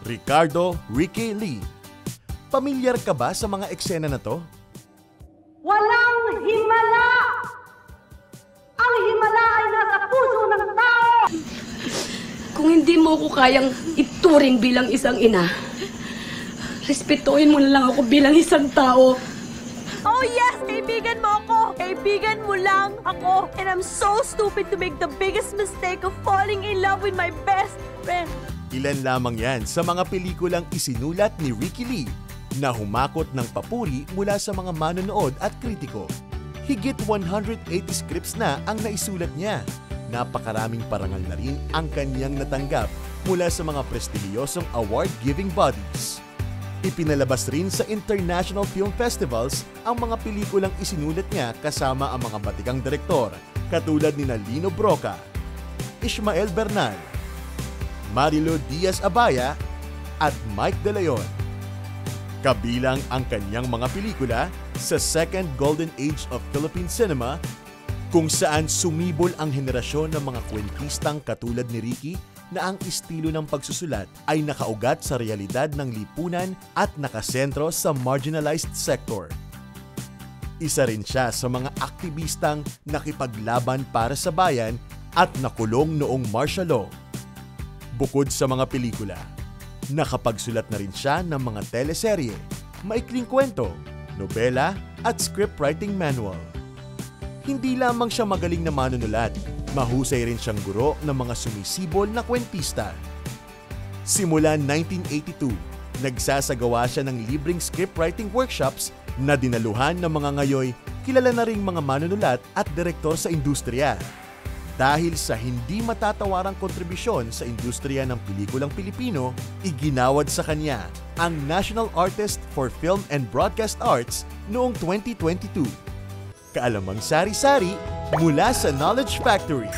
Ricardo Ricky Lee. Pamilyar ka ba sa mga eksena na to? Walang himala! Ang himala ay nasa puso ng tao! Kung hindi mo ko kayang ituring bilang isang ina, respetuhin mo na lang ako bilang isang tao. Oh yes! Kaibigan mo ako! Kaibigan mo lang ako! And I'm so stupid to make the biggest mistake of falling in love with my best friend. Ilan lamang yan sa mga pelikulang isinulat ni Ricky Lee na humakot ng papuri mula sa mga manonood at kritiko. Higit 180 scripts na ang naisulat niya. Napakaraming parangal na rin ang kanyang natanggap mula sa mga prestigyosong award-giving bodies. Ipinalabas rin sa international film festivals ang mga pelikulang isinulat niya kasama ang mga batikang direktor katulad ni Lino Brocka, Ishmael Bernal, Marilu Diaz-Abaya at Mike De Leon. Kabilang ang kanyang mga pelikula sa Second Golden Age of Philippine Cinema kung saan sumibol ang henerasyon ng mga kwentistang katulad ni Ricky na ang estilo ng pagsusulat ay nakaugat sa realidad ng lipunan at nakasentro sa marginalized sector. Isa rin siya sa mga aktivistang nakipaglaban para sa bayan at nakulong noong martial law. Bukod sa mga pelikula, nakapagsulat na rin siya ng mga teleserye, maikling kwento, nobela at scriptwriting manual. Hindi lamang siya magaling na manunulat, mahusay rin siyang guro ng mga sumisibol na kwentista. Simula 1982, nagsasagawa siya ng libreng scriptwriting workshops na dinaluhan ng mga ngayoy kilala na ring mga manunulat at direktor sa industriya. Dahil sa hindi matatawarang kontribusyon sa industriya ng pelikulang Pilipino, iginawad sa kanya ang National Artist for Film and Broadcast Arts noong 2022. Kaalamang sari-sari mula sa Knowledge Factory.